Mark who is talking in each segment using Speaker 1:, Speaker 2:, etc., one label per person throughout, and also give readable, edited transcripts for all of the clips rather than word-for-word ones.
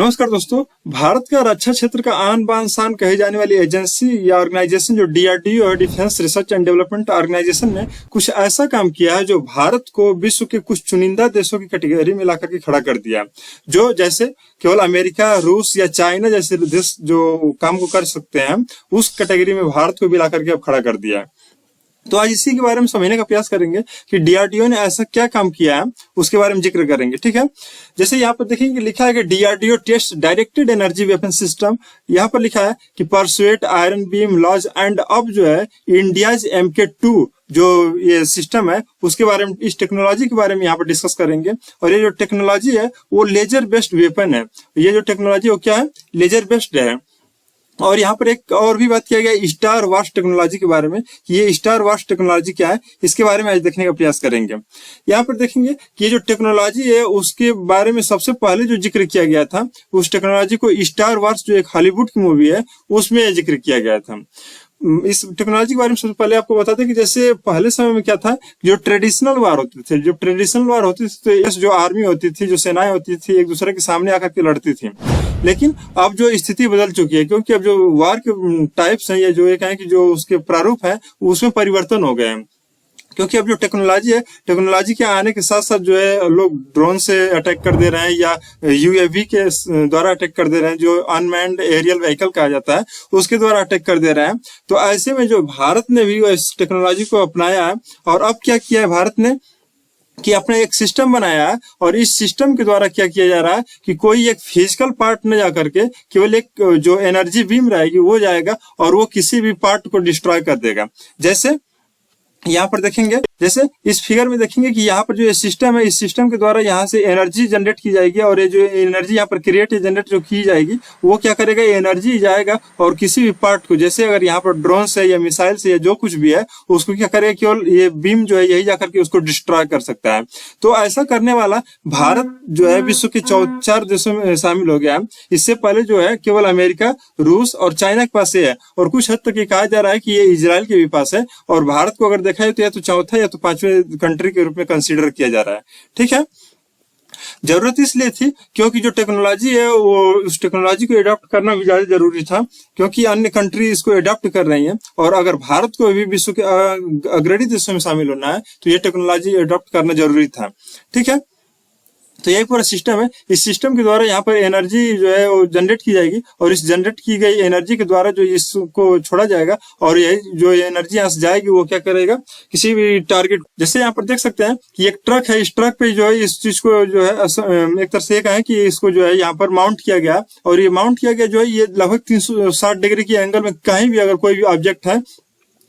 Speaker 1: नमस्कार दोस्तों। भारत का रक्षा क्षेत्र का आन बान शान कही जाने वाली एजेंसी या ऑर्गेनाइजेशन जो डीआरडीओ और defence research and development organisation ने कुछ ऐसा काम किया है जो भारत को विश्व के कुछ चुनिंदा देशों की कैटेगरी में लाकर के खड़ा कर दिया, जो जैसे केवल अमेरिका, रूस या चाइना जैसे देश जो काम को कर सकते हैं उस कैटेगरी में भारत को भी लाकर के अब खड़ा कर दिया। तो आज इसी के बारे में समझने का प्रयास करेंगे कि डीआरडीओ ने ऐसा क्या काम किया है, उसके बारे में जिक्र करेंगे। ठीक है, जैसे यहाँ पर देखेंगे लिखा है कि DRDO test directed energy weapon system. यहाँ पर लिखा है कि pursuit, iron beam, laws and अब जो है इंडियाज MK2 जो ये सिस्टम है उसके बारे में, इस टेक्नोलॉजी के बारे में यहाँ पर डिस्कस करेंगे। और ये जो टेक्नोलॉजी है वो लेजर बेस्ड वेपन है। ये जो टेक्नोलॉजी वो क्या है, लेजर बेस्ड है। और यहाँ पर एक और भी बात किया गया स्टार वॉच टेक्नोलॉजी के बारे में कि ये स्टार वॉच टेक्नोलॉजी क्या है, इसके बारे में आज देखने का प्रयास करेंगे। यहाँ पर देखेंगे कि ये जो टेक्नोलॉजी है उसके बारे में सबसे पहले जो जिक्र किया गया था उस टेक्नोलॉजी को स्टार वॉच जो एक हॉलीवुड की मूवी है उसमें जिक्र किया गया था। इस टेक्नोलॉजी के बारे में सबसे पहले आपको बताते हैं कि जैसे पहले समय में क्या था, जो ट्रेडिशनल वार होते थे, जो ट्रेडिशनल वार होती थी तो जो आर्मी होती थी, जो सेनाएं होती थी, एक दूसरे के सामने आकर के लड़ती थी। लेकिन अब जो स्थिति बदल चुकी है, क्योंकि अब जो वार के टाइप्स हैं या जो एक है कि जो उसके प्रारूप है उसमें परिवर्तन हो गए हैं। क्योंकि अब जो टेक्नोलॉजी है, टेक्नोलॉजी के आने के साथ साथ जो है लोग ड्रोन से अटैक कर दे रहे हैं या यूएवी के द्वारा अटैक कर दे रहे हैं, जो अनमैन्ड एरियल व्हीकल कहा जाता है उसके द्वारा अटैक कर दे रहे हैं। तो ऐसे में जो भारत ने भी इस टेक्नोलॉजी को अपनाया है और अब क्या किया है भारत ने कि अपना एक सिस्टम बनाया है। और इस सिस्टम के द्वारा क्या किया जा रहा है कि कोई एक फिजिकल पार्ट न जा करके केवल एक जो एनर्जी बीम रहेगी वो जाएगा और वो किसी भी पार्ट को डिस्ट्रॉय कर देगा। जैसे यहाँ पर देखेंगे, जैसे इस फिगर में देखेंगे कि यहाँ पर जो ये सिस्टम है, इस सिस्टम के द्वारा यहाँ से एनर्जी जनरेट की जाएगी और ये जो एनर्जी यहाँ पर क्रिएट जनरेट जो की जाएगी वो क्या करेगा, एनर्जी जाएगा और किसी भी पार्ट को, जैसे अगर यहाँ पर ड्रोन से या मिसाइल से या जो कुछ भी है उसको क्या करेगा, केवल ये बीम जो है यही जाकर के उसको डिस्ट्रॉय कर सकता है। तो ऐसा करने वाला भारत जो है विश्व के 4 देशों में शामिल हो गया है। इससे पहले जो है केवल अमेरिका, रूस और चाइना के पास है और कुछ हद तक ये कहा जा रहा है कि ये इजराइल के भी पास है। और भारत को अगर देखा जाए तो या तो चौथा या तो 5वें कंट्री के रूप में कंसीडर किया जा रहा है। ठीक है, जरूरत इसलिए थी क्योंकि जो टेक्नोलॉजी है वो उस टेक्नोलॉजी को अडॉप्ट करना भी ज्यादा जरूरी था, क्योंकि अन्य कंट्री इसको अडॉप्ट कर रही हैं और अगर भारत को भी विश्व के अग्रणी देशों में शामिल होना है तो ये टेक्नोलॉजी अडॉप्ट करना जरूरी था। ठीक है, तो यही पूरा सिस्टम है। इस सिस्टम के द्वारा यहाँ पर एनर्जी जो है वो जनरेट की जाएगी और इस जनरेट की गई एनर्जी के द्वारा जो इसको छोड़ा जाएगा और यही जो एनर्जी यहाँ से जाएगी वो क्या करेगा, किसी भी टारगेट, जैसे यहाँ पर देख सकते हैं कि एक ट्रक है, इस ट्रक पे जो है इस चीज को जो है एक तरह से कहें कि इसको जो है यहाँ पर माउंट किया गया और ये माउंट किया गया जो है ये लगभग 360 डिग्री की एंगल में कहीं भी अगर कोई भी ऑब्जेक्ट है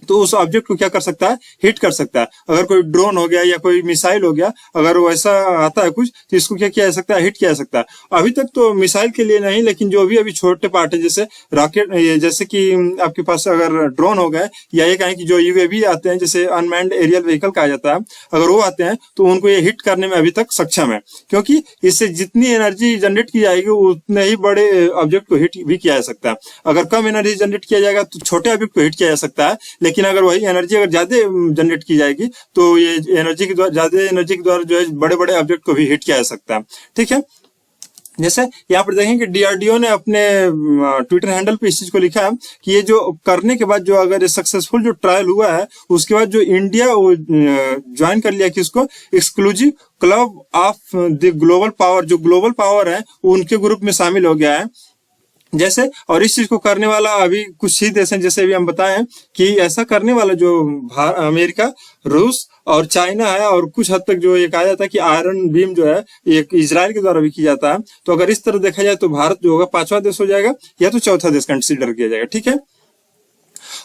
Speaker 1: तो उस ऑब्जेक्ट को क्या कर सकता है, हिट कर सकता है। अगर कोई ड्रोन हो गया या कोई मिसाइल हो गया, अगर वैसा आता है कुछ तो इसको क्या किया जा सकता है, हिट किया जा सकता है। अभी तक तो मिसाइल के लिए नहीं, लेकिन जो भी अभी छोटे पार्ट है जैसे रॉकेट, जैसे कि आपके पास अगर ड्रोन हो गए या ये कहें कि जो यूएवी आते हैं जैसे अनमैन्ड एरियल व्हीकल कहा जाता है, अगर वो आते हैं तो उनको ये हिट करने में अभी तक सक्षम है, क्योंकि इससे जितनी एनर्जी जनरेट की जाएगी उतने ही बड़े ऑब्जेक्ट को हिट भी किया जा सकता है। अगर कम एनर्जी जनरेट किया जाएगा तो छोटे ऑब्जेक्ट को हिट किया जा सकता है, लेकिन अगर वही एनर्जी अगर ज्यादा जनरेट की जाएगी तो ये एनर्जी के द्वारा, ज्यादा एनर्जी के द्वारा जो है बड़े बड़े ऑब्जेक्ट को भी हिट किया जा सकता है। ठीक है, जैसे यहाँ पर देखेंगे डिआरडीओ ने अपने ट्विटर हैंडल पे इस चीज को लिखा है कि ये जो करने के बाद जो अगर सक्सेसफुल जो ट्रायल हुआ है उसके बाद जो इंडिया ज्वाइन कर लिया कि उसको exclusive club of the global power, जो ग्लोबल पावर है उनके ग्रुप में शामिल हो गया है। जैसे और इस चीज को करने वाला अभी कुछ ही देश हैं, जैसे अभी हम बताएं कि ऐसा करने वाला जो अमेरिका, रूस और चाइना है और कुछ हद तक जो ये कहा जाता है कि आयरन बीम जो है एक इजराइल के द्वारा भी किया जाता है। तो अगर इस तरह देखा जाए तो भारत जो होगा 5वां देश हो जाएगा या तो चौथा देश कंसिडर किया जाएगा। ठीक है,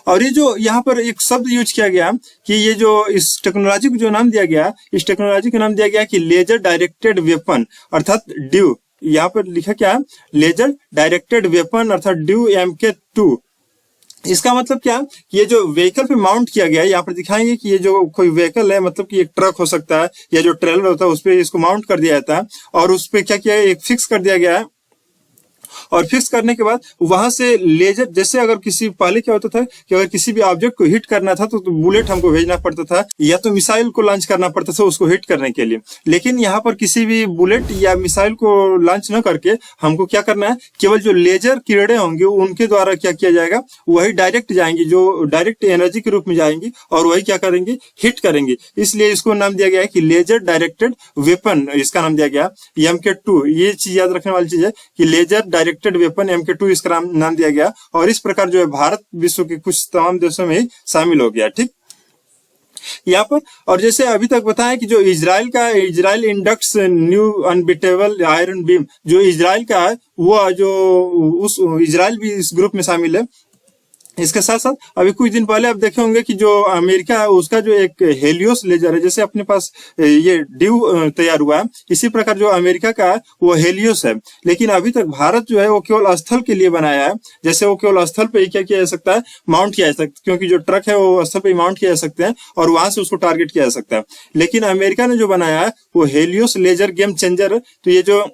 Speaker 1: और ये जो यहाँ पर एक शब्द यूज किया गया कि ये जो इस टेक्नोलॉजी को जो नाम दिया गया, इस टेक्नोलॉजी का नाम दिया गया कि लेजर डायरेक्टेड वेपन अर्थात ड्यू। यहाँ पर लिखा क्या है, लेजर डायरेक्टेड वेपन अर्थात ड्यू MK2। इसका मतलब क्या, ये जो व्हीकल पे माउंट किया गया है, यहाँ पर दिखाएंगे कि ये जो कोई व्हीकल है, मतलब कि एक ट्रक हो सकता है या जो ट्रेलर होता है उस पर इसको माउंट कर दिया जाता है और उस पर क्या किया है, एक फिक्स कर दिया गया है और फिक्स करने के बाद वहां से लेजर, जैसे अगर किसी पहले क्या होता था कि अगर किसी भी ऑब्जेक्ट को हिट करना था तो बुलेट हमको भेजना पड़ता था या तो मिसाइल को लॉन्च करना पड़ता था उसको हिट करने के लिए। लेकिन यहाँ पर किसी भी बुलेट या मिसाइल को लॉन्च न करके हमको क्या करना है, केवल जो लेजर किरणें होंगी उनके द्वारा क्या किया जाएगा, वही डायरेक्ट जाएंगी, जो डायरेक्ट एनर्जी के रूप में जाएंगी और वही क्या करेंगे, हिट करेंगे। इसलिए इसको नाम दिया गया है कि लेजर डायरेक्टेड वेपन, इसका नाम दिया गया MK2। ये चीज याद रखने वाली चीज है कि लेजर डायरेक्टेड वेपन MK2 इसका नाम दिया गया। और इस प्रकार जो है भारत विश्व के कुछ तमाम देशों में ही शामिल हो गया। ठीक, यहाँ पर और जैसे अभी तक बताया कि जो Israel inducts new unbeatable iron beam, जो इजराइल का है वो जो उस इजराइल भी इस ग्रुप में शामिल है। इसके साथ साथ अभी कुछ दिन पहले आप देखे होंगे कि जो अमेरिका है उसका जो एक हेलियोस लेजर है, जैसे अपने पास ये ड्यू तैयार हुआ है, इसी प्रकार जो अमेरिका का है वो हेलियोस है। लेकिन अभी तक भारत जो है वो केवल स्थल के लिए बनाया है, जैसे वो केवल स्थल पे ही क्या किया जा सकता है, माउंट किया जा सकता है, क्योंकि जो ट्रक है वो स्थल पे ही माउंट किया जा सकते हैं और वहां से उसको टारगेट किया जा सकता है। लेकिन अमेरिका ने जो बनाया है वो हेलियोस लेजर गेम चेंजर है। तो ये जो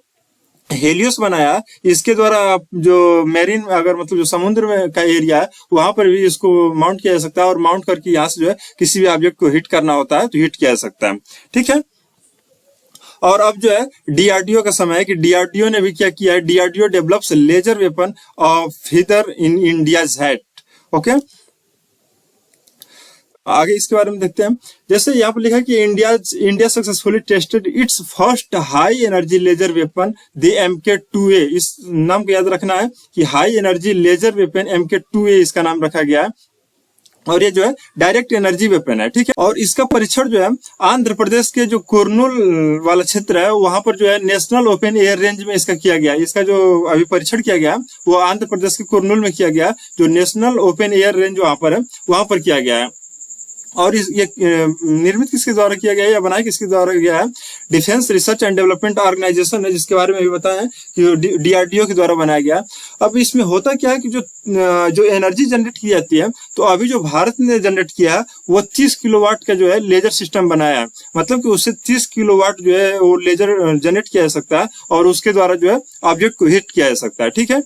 Speaker 1: हेलियोस बनाया, इसके द्वारा जो मेरीन, अगर मतलब जो समुद्र में का एरिया है वहां पर भी इसको माउंट किया जा सकता है और माउंट करके यहाँ से जो है किसी भी ऑब्जेक्ट को हिट करना होता है तो हिट किया जा सकता है। ठीक है, और अब जो है डीआरडीओ का समय है कि डीआरडीओ ने भी क्या किया है, DRDO develops laser weapon of hither in India's hat. Okay, आगे इसके बारे में देखते हैं। जैसे यहाँ पर लिखा है कि India successfully tested its first high energy laser weapon the MK2A। इस नाम को याद रखना है कि high energy laser weapon MK2A इसका नाम रखा गया है और ये जो है डायरेक्ट एनर्जी वेपन है। ठीक है, और इसका परीक्षण जो है आंध्र प्रदेश के जो कुर्नूल वाला क्षेत्र है वहां पर जो है नेशनल ओपन एयर रेंज में इसका किया गया। इसका जो अभी परीक्षण किया गया वो आंध्र प्रदेश के कुर्नूल में किया गया, जो नेशनल ओपन एयर रेंज वहां पर है वहां पर किया गया है। और ये निर्मित किसके द्वारा किया गया है या बनाया किसके द्वारा गया है, defence research and development organisation है, जिसके बारे में भी बताया है कि डीआरडीओ के द्वारा बनाया गया। अब इसमें होता क्या है कि जो एनर्जी जनरेट की जाती है, तो अभी जो भारत ने जनरेट किया है वो 30 किलोवाट का जो है लेजर सिस्टम बनाया है। मतलब कि उससे 30 किलोवाट जो है वो लेजर जनरेट किया जा सकता है और उसके द्वारा जो है ऑब्जेक्ट को हिट किया जा सकता है। ठीक है,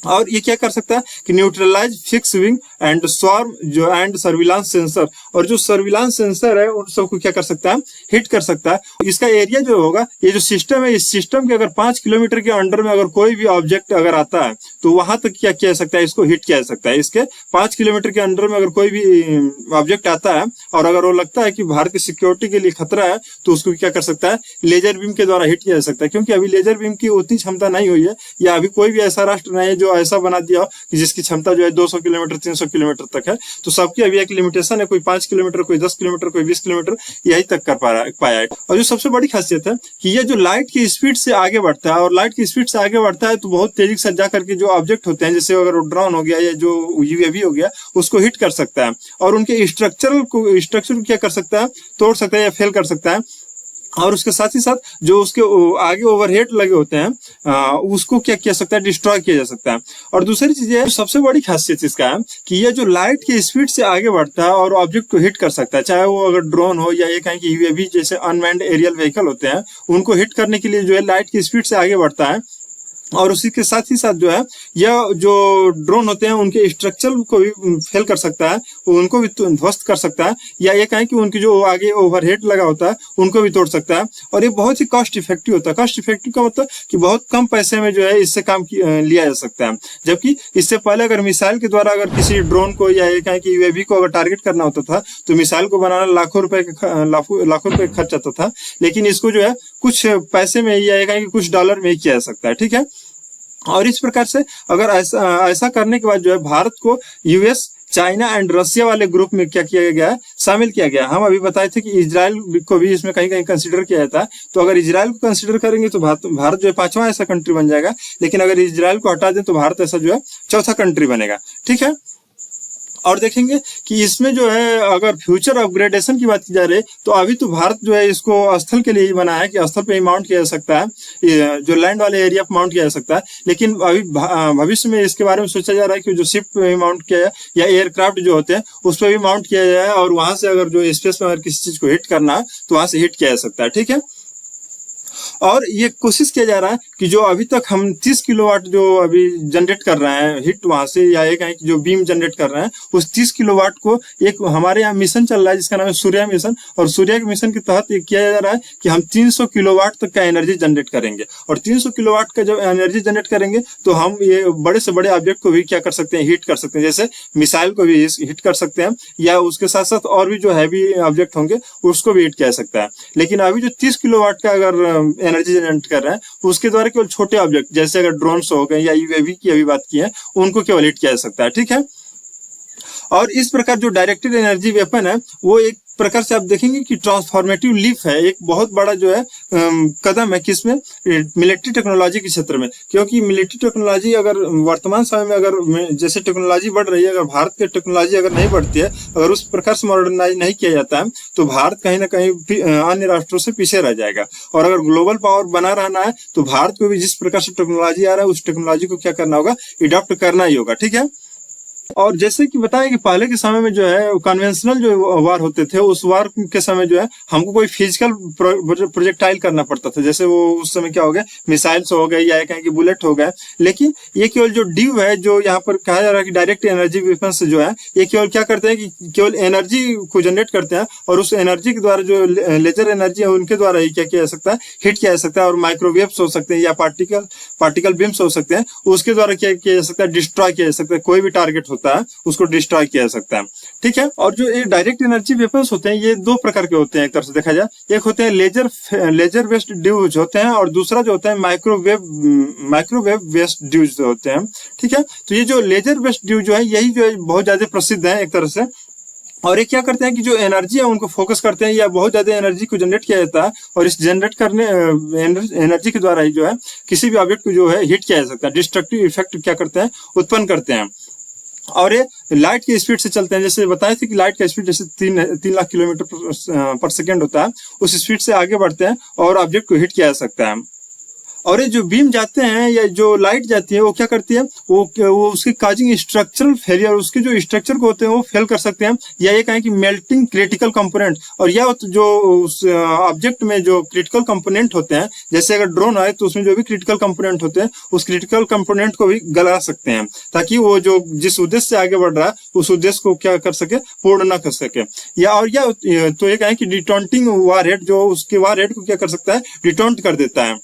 Speaker 1: और ये क्या कर सकता है कि neutralise fix wing and swarm जो एंड सर्विलांस सेंसर, और जो सर्विलांस सेंसर है उन सबको क्या कर सकता है, हिट कर सकता है। इसका एरिया जो होगा, ये जो सिस्टम है, इस सिस्टम के अगर 5 किलोमीटर के अंडर में अगर कोई भी ऑब्जेक्ट अगर आता है तो वहां तक क्या किया जा सकता है, इसको हिट किया जा सकता है। इसके 5 किलोमीटर के अंडर में अगर कोई भी ऑब्जेक्ट आता है और अगर वो लगता है कि भारत की सिक्योरिटी के लिए खतरा है तो उसको क्या कर सकता है, लेजर बीम के द्वारा हिट किया जा सकता है। क्योंकि अभी लेजर बीम की उतनी क्षमता नहीं हुई है, या अभी कोई भी ऐसा राष्ट्र नहीं है जो ऐसा बना दिया हो कि जिसकी क्षमता जो है 200 किलोमीटर 300 किलोमीटर तक है। तो सबकी अभी एक लिमिटेशन है, कोई 5 किलोमीटर, कोई 10 किलोमीटर, कोई 20 किलोमीटर, यही तक कर पाया है। और जो सबसे बड़ी खासियत है कि ये जो लाइट की स्पीड से आगे बढ़ता है, और लाइट की स्पीड से आगे बढ़ता है तो बहुत तेजी से जा करके जो ऑब्जेक्ट होते हैं, जैसे अगर ड्रोन हो गया या जो यूएवी हो गया, उसको हिट कर सकता है और उनके स्ट्रक्चर को क्या कर सकता है, तोड़ सकता है या फेल कर सकता है। और उसके साथ ही साथ जो उसके आगे ओवरहेड लगे होते हैं उसको क्या किया सकता है, डिस्ट्रॉय किया जा सकता है। और दूसरी चीज है, सबसे बड़ी खासियत इसका है कि ये जो लाइट की स्पीड से आगे बढ़ता है और ऑब्जेक्ट को हिट कर सकता है, चाहे वो अगर ड्रोन हो या ये कहें कि यूएवी जैसे अनमैन्ड एरियल व्हीकल होते हैं, उनको हिट करने के लिए जो है लाइट की स्पीड से आगे बढ़ता है। और उसी के साथ ही साथ जो है यह जो ड्रोन होते हैं उनके स्ट्रक्चर को भी फेल कर सकता है, उनको भी ध्वस्त कर सकता है, या ये कहें कि उनकी जो आगे ओवरहेड लगा होता है उनको भी तोड़ सकता है। और ये बहुत ही कॉस्ट इफेक्टिव होता है। कॉस्ट इफेक्टिव का मतलब कि बहुत कम पैसे में जो है इससे काम लिया जा सकता है। जबकि इससे पहले अगर मिसाइल के द्वारा अगर किसी ड्रोन को या ये कहें कि यूएवी को अगर टारगेट करना होता था तो मिसाइल को बनाना लाखों रुपए खर्च आता था। लेकिन इसको जो है कुछ पैसे में या ये कहें कि कुछ डॉलर में ही किया जा सकता है। ठीक है, और इस प्रकार से अगर ऐसा करने के बाद जो है भारत को यूएस, चाइना एंड रशिया वाले ग्रुप में क्या किया गया है, शामिल किया गया। हम अभी बताए थे कि इजराइल को भी इसमें कहीं कहीं कंसीडर किया जाता है। तो अगर इजराइल को कंसीडर करेंगे तो भारत जो है 5वां ऐसा कंट्री बन जाएगा। लेकिन अगर इजराइल को हटा दें तो भारत ऐसा जो है 4था कंट्री बनेगा। ठीक है, और देखेंगे कि इसमें जो है अगर फ्यूचर अपग्रेडेशन की बात की जा रही है तो अभी तो भारत जो है इसको स्थल के लिए ही बना है कि स्थल पे ही माउंट किया जा सकता है, जो लैंड वाले एरिया पे माउंट किया जा सकता है। लेकिन अभी भविष्य में इसके बारे में सोचा जा रहा है कि जो शिप पे माउंट किया जाए या एयरक्राफ्ट जो होते हैं उस पर भी माउंट किया जाए और वहां से अगर जो स्पेस में अगर किसी चीज को हिट करना है तो वहां से हिट किया जा सकता है। ठीक है, और ये कोशिश किया जा रहा है कि जो अभी तक हम 30 किलोवाट जो अभी जनरेट कर रहे हैं हिट वहां से, या एक है कि जो बीम जनरेट कर रहे हैं, उस 30 किलोवाट को एक हमारे यहाँ मिशन चल रहा है जिसका नाम है सूर्या मिशन, और सूर्या के मिशन के तहत ये किया जा रहा है कि हम 300 किलोवाट तक का एनर्जी जनरेट करेंगे। और 300 किलोवाट का जब एनर्जी जनरेट करेंगे तो हम ये बड़े से बड़े ऑब्जेक्ट को भी क्या कर सकते हैं, हीट कर सकते हैं। जैसे मिसाइल को भी हीट कर सकते हैं, या उसके साथ साथ और भी जो हैवी ऑब्जेक्ट होंगे उसको भी हीट किया जा सकता है। लेकिन अभी जो 30 किलोवाट का अगर एनर्जी जनरेट कर रहे हैं तो उसके द्वारा केवल छोटे ऑब्जेक्ट जैसे अगर ड्रोन्स हो गए या यूएवी की अभी बात की है, उनको केवल हिट किया जा सकता है। ठीक है। और इस प्रकार जो डायरेक्टेड एनर्जी वेपन है वो एक प्रकार से आप देखेंगे कि ट्रांसफॉर्मेटिव लीप है, एक बहुत बड़ा जो है कदम है किसमें, मिलिट्री टेक्नोलॉजी के क्षेत्र में। क्योंकि मिलिट्री टेक्नोलॉजी अगर वर्तमान समय में अगर जैसे टेक्नोलॉजी बढ़ रही है, अगर भारत की टेक्नोलॉजी अगर नहीं बढ़ती है, अगर उस प्रकार से मॉडर्नाइज नहीं किया जाता है तो भारत कहीं ना कहीं अन्य राष्ट्रों से पीछे रह जाएगा। और अगर ग्लोबल पावर बना रहना है तो भारत को भी जिस प्रकार से टेक्नोलॉजी आ रहा है उस टेक्नोलॉजी को क्या करना होगा, अडॉप्ट करना ही होगा। ठीक है। और जैसे कि बताया कि पहले के समय में जो है कन्वेंशनल जो वार होते थे, उस वार के समय जो है हमको कोई फिजिकल प्रोजेक्टाइल करना पड़ता था। जैसे वो उस समय क्या हो गया, मिसाइल्स हो गए या कहें कि बुलेट हो गए। लेकिन ये केवल जो ड्यू है, जो यहाँ पर कहा जा रहा है कि डायरेक्ट एनर्जी वेपन्स जो है, ये केवल क्या करते हैं कि केवल एनर्जी को जनरेट करते हैं, और उस एनर्जी के द्वारा जो लेजर एनर्जी है उनके द्वारा ही क्या किया जा सकता है, हिट किया जा सकता है। और माइक्रोवेव्स हो सकते हैं या पार्टिकल बीम्स हो सकते हैं, उसके द्वारा क्या किया जा सकता है, डिस्ट्रॉय किया जा सकता है। कोई भी टारगेट होता है उसको डिस्ट्रॉय किया जा सकता है। ठीक है। और जो ये डायरेक्ट एनर्जी वेपन्स होते हैं ये दो प्रकार के होते हैं एक तरह से देखा जाए। एक होते हैं लेजर बेस्ड ड्यूज होते हैं, और दूसरा जो होता है माइक्रोवेव बेस्ड ड्यूज होते हैं। ठीक है। तो ये जो लेजर बेस्ड ड्यूज जो है यही जो है बहुत ज्यादा प्रसिद्ध है एक तरह से। और ये क्या करते हैं कि जो एनर्जी है उनको फोकस करते हैं, या बहुत ज्यादा एनर्जी को जनरेट किया जाता है, और इस जनरेट करने एनर्जी के द्वारा ही जो है किसी भी ऑब्जेक्ट को जो है हिट किया जा सकता है। डिस्ट्रक्टिव इफेक्ट क्या करते हैं, उत्पन्न करते हैं। और ये लाइट की स्पीड से चलते हैं। जैसे बताए थे कि लाइट का स्पीड जैसे 3 लाख किलोमीटर पर सेकेंड होता है, उस स्पीड से आगे बढ़ते हैं और ऑब्जेक्ट को हिट किया जा सकता है। और ये जो बीम जाते हैं या जो लाइट जाती है वो क्या करती है, वो उसकी काजिंग स्ट्रक्चरल फेलियर, उसके जो स्ट्रक्चर को होते हैं वो फेल कर सकते हैं, या ये कहें कि मेल्टिंग क्रिटिकल कंपोनेंट। और या जो उस ऑब्जेक्ट में जो क्रिटिकल कंपोनेंट होते हैं, जैसे अगर ड्रोन है तो उसमें जो भी क्रिटिकल कंपोनेंट होते हैं उस क्रिटिकल कंपोनेंट को भी गला सकते हैं, ताकि वो जो जिस उद्देश्य से आगे बढ़ रहा है उस उद्देश्य को क्या कर सके, पूर्ण न कर सके। या तो ये कहें कि डिटोंटिंग वारहेड, जो उसके वारहेड को क्या कर सकता है, डिटोंट कर देता है।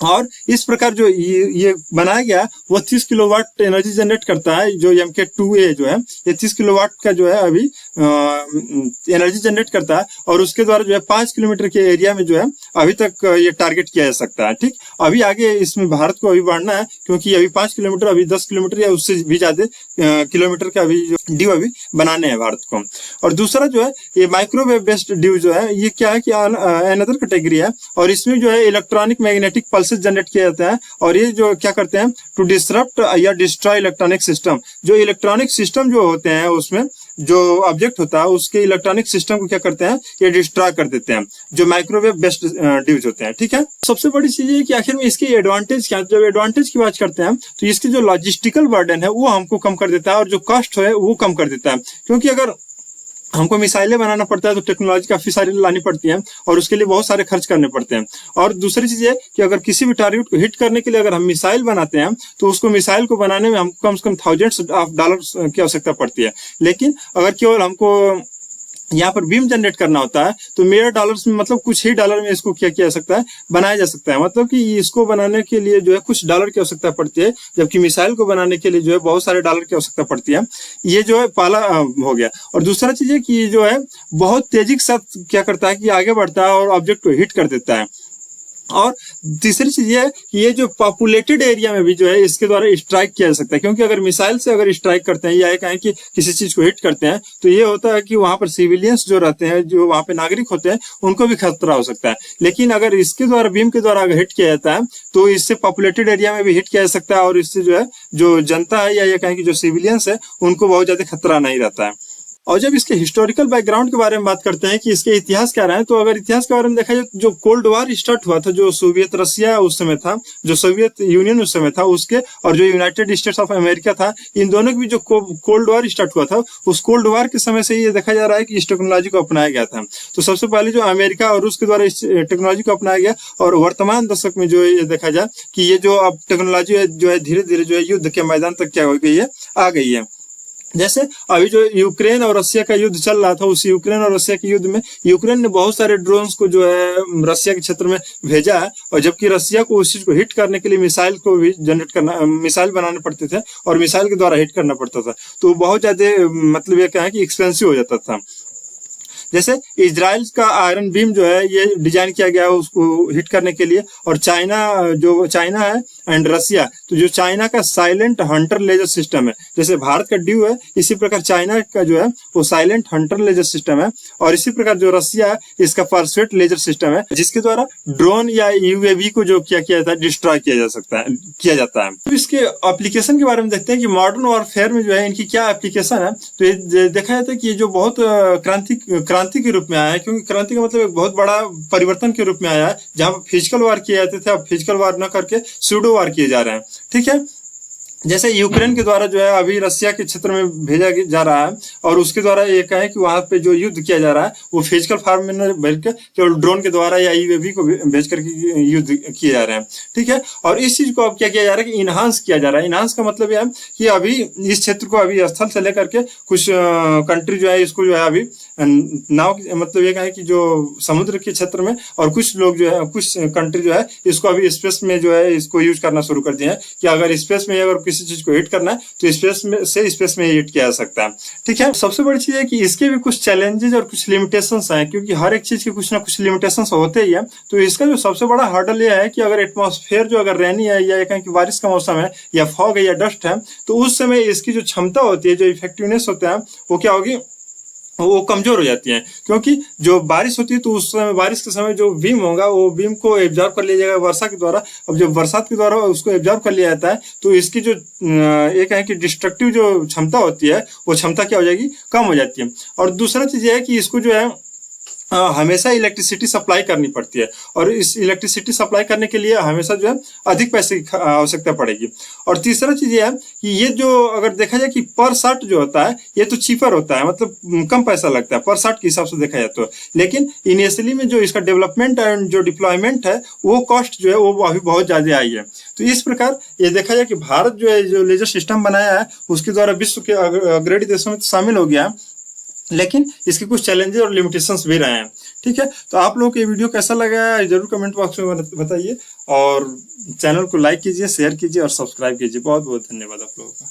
Speaker 1: और इस प्रकार जो ये बनाया गया वो 30 किलोवाट एनर्जी जनरेट करता है। जो MK2A जो है ये 30 किलोवाट का जो है अभी एनर्जी जनरेट करता है, और उसके द्वारा जो है 5 किलोमीटर के एरिया में जो है अभी तक ये टारगेट किया जा सकता है। ठीक। अभी आगे इसमें भारत को अभी बढ़ना है, क्योंकि अभी 5 किलोमीटर, अभी 10 किलोमीटर या उससे भी ज्यादा किलोमीटर का अभी जो ड्यू अभी बनाने हैं भारत को। और दूसरा जो है ये माइक्रोवेव बेस्ड ड्यू जो है, ये क्या है कि अनदर कैटेगरी है, और इसमें जो है इलेक्ट्रॉनिक मैग्नेटिक पल्सेस जनरेट किया जाता है। और ये जो क्या करते हैं, टू डिसरप्ट या डिस्ट्रॉय इलेक्ट्रॉनिक सिस्टम। जो इलेक्ट्रॉनिक सिस्टम जो होते हैं उसमें जो ऑब्जेक्ट होता है उसके इलेक्ट्रॉनिक सिस्टम को क्या करते हैं, ये डिस्ट्रॉय कर देते हैं, जो माइक्रोवेव बेस्ड ड्यूज होते हैं। ठीक है। सबसे बड़ी चीज है कि आखिर में इसकी एडवांटेज क्या है। जब एडवांटेज की बात करते हैं तो इसकी जो लॉजिस्टिकल बर्डन है वो हमको कम कर देता है, और जो कॉस्ट है वो कम कर देता है। क्योंकि अगर हमको मिसाइलें बनाना पड़ता है तो टेक्नोलॉजी काफी सारी लानी पड़ती है, और उसके लिए बहुत सारे खर्च करने पड़ते हैं। और दूसरी चीज है कि अगर किसी भी टारगेट को हिट करने के लिए अगर हम मिसाइल बनाते हैं तो उसको मिसाइल को बनाने में हमको कम से कम थाउजेंड्स ऑफ डॉलर्स की आवश्यकता पड़ती है। लेकिन अगर केवल हमको यहाँ पर बीम जनरेट करना होता है तो मेरा डॉलर्स में, मतलब कुछ ही डॉलर में इसको क्या किया जा सकता है, बनाया जा सकता है। मतलब कि इसको बनाने के लिए जो है कुछ डॉलर की आवश्यकता पड़ती है, जबकि मिसाइल को बनाने के लिए जो है बहुत सारे डॉलर की आवश्यकता पड़ती है। ये जो है पहला हो गया। और दूसरा चीज है कि जो है बहुत तेजी के साथ क्या करता है कि आगे बढ़ता है और ऑब्जेक्ट को हिट कर देता है। और तीसरी चीज ये है कि ये जो पॉपुलेटेड एरिया में भी जो है इसके द्वारा स्ट्राइक किया जा सकता है। क्योंकि अगर मिसाइल से अगर स्ट्राइक करते हैं या कहें कि किसी चीज को हिट करते हैं तो ये होता है कि वहां पर सिविलियंस जो रहते हैं, जो वहां पे नागरिक होते हैं, उनको भी खतरा हो सकता है। लेकिन अगर इसके द्वारा बीम के द्वारा अगर हिट किया जाता है तो इससे पॉपुलेटेड एरिया में भी हिट किया जा सकता है, और इससे जो है जो जनता है या ये कहें कि जो सिविलियंस है उनको बहुत ज्यादा खतरा नहीं रहता है। और जब इसके हिस्टोरिकल बैकग्राउंड के बारे में बात करते हैं कि इसके इतिहास क्या रहा है, तो अगर इतिहास के बारे में देखा जाए तो जो कोल्ड वॉर स्टार्ट हुआ था, जो सोवियत रशिया उस समय था, जो सोवियत यूनियन उस समय था उसके, और जो यूनाइटेड स्टेट्स ऑफ अमेरिका था, इन दोनों के बीच जो कोल्ड वॉर स्टार्ट हुआ था, उस कोल्ड वॉर के समय से ये देखा जा रहा है कि इस टेक्नोलॉजी को अपनाया गया था। तो सबसे पहले जो अमेरिका और रूस के द्वारा इस टेक्नोलॉजी को अपनाया गया, और वर्तमान दशक में जो ये देखा जाए कि ये जो अब टेक्नोलॉजी है जो है धीरे धीरे जो है युद्ध के मैदान तक क्या हो गई है, आ गई है। जैसे अभी जो यूक्रेन और रशिया का युद्ध चल रहा था, उस यूक्रेन और रशिया के युद्ध में यूक्रेन ने बहुत सारे ड्रोन्स को जो है रशिया के क्षेत्र में भेजा है, और जबकि रशिया को उस चीज को हिट करने के लिए मिसाइल को भी जनरेट करना, मिसाइल बनाने पड़ते थे और मिसाइल के द्वारा हिट करना पड़ता था, तो बहुत ज्यादा मतलब ये क्या है कि एक्सपेंसिव हो जाता था। जैसे इजराइल का आयरन बीम जो है ये डिजाइन किया गया है उसको हिट करने के लिए, और चाइना है एंड रशिया, तो जो चाइना का साइलेंट हंटर लेजर सिस्टम है, जैसे भारत का ड्यू है इसी प्रकार चाइना का जो है वो साइलेंट हंटर लेजर सिस्टम है, और इसी प्रकार जो रशिया है इसका परसुएट लेजर सिस्टम है, जिसके द्वारा ड्रोन या यूएवी को जो किया जाता है डिस्ट्रॉय किया जाता है। तो इसके एप्लीकेशन के बारे में देखते हैं कि मॉडर्न वॉरफेयर में जो है इनकी क्या एप्लीकेशन है। तो ये देखा जाता है कि ये जो बहुत क्रांति के रूप में आया है, क्योंकि क्रांति का मतलब एक बहुत बड़ा परिवर्तन के रूप में आया है, जहां पर फिजिकल वार किए जाते थे अब फिजिकल वार न करके सूडो वार किए जा रहे हैं। ठीक है, जैसे यूक्रेन के द्वारा जो है अभी रशिया के क्षेत्र में भेजा जा रहा है, और उसके द्वारा ये कहें कि वहां पे जो युद्ध किया जा रहा है वो फिजिकल फॉर्म में भेज के केवल ड्रोन के द्वारा या यूएवी को भेज करके युद्ध किए जा रहे हैं। ठीक है, और इस चीज को अब क्या किया जा रहा है कि इनहांस किया जा रहा है। इनहांस का मतलब यह है कि अभी इस क्षेत्र को अभी स्थल से लेकर के कुछ कंट्री जो है इसको जो है अभी नाव, मतलब ये कहें कि जो समुद्र के क्षेत्र में, और कुछ लोग जो है कुछ कंट्री जो है इसको अभी स्पेस में जो है इसको यूज करना शुरू कर दिए हैं कि अगर स्पेस में अगर किसी चीज को हिट करना है तो स्पेस में हिट किया जा सकता है। ठीक है, सबसे बड़ी चीज है कि इसके भी कुछ चैलेंजेस और कुछ लिमिटेशंस हैं, क्योंकि हर एक चीज के कुछ ना कुछ लिमिटेशंस होते ही है। तो इसका जो सबसे बड़ा हर्डल यह है कि अगर एटमॉस्फेयर जो अगर रेनी है या कहें कि बारिश का मौसम है या फॉग है या डस्ट है, तो उस समय इसकी जो क्षमता होती है, जो इफेक्टिवनेस होता है, वो क्या होगी, वो कमजोर हो जाती है। क्योंकि जो बारिश होती है तो उस समय बारिश के समय जो बीम होगा वो बीम को एब्जॉर्ब कर लिया जाएगा वर्षा के द्वारा। अब जब बरसात के द्वारा उसको एब्जॉर्ब कर लिया जाता है तो इसकी जो एक है कि डिस्ट्रक्टिव जो क्षमता होती है वो क्षमता क्या हो जाएगी, कम हो जाती है। और दूसरा चीज ये है कि इसको जो है हमेशा इलेक्ट्रिसिटी सप्लाई करनी पड़ती है, और इस इलेक्ट्रिसिटी सप्लाई करने के लिए हमेशा जो है अधिक पैसे की आवश्यकता पड़ेगी। और तीसरा चीज ये है कि ये जो अगर देखा जाए कि पर शॉट जो होता है ये तो चीपर होता है, मतलब कम पैसा लगता है पर शॉट के हिसाब से देखा जाए तो, लेकिन इनिशियली में जो इसका डेवलपमेंट एंड जो डिप्लॉयमेंट है वो कॉस्ट जो है वो अभी बहुत ज्यादा आई है। तो इस प्रकार ये देखा जाए कि भारत जो है जो लेजर सिस्टम बनाया है उसके द्वारा विश्व के अग्रणी देशों में शामिल हो गया, लेकिन इसके कुछ चैलेंजेस और लिमिटेशंस भी रहे हैं। ठीक है, तो आप लोगों को ये वीडियो कैसा लगा जरूर कमेंट बॉक्स में बताइए, और चैनल को लाइक कीजिए, शेयर कीजिए और सब्सक्राइब कीजिए। बहुत बहुत धन्यवाद आप लोगों का।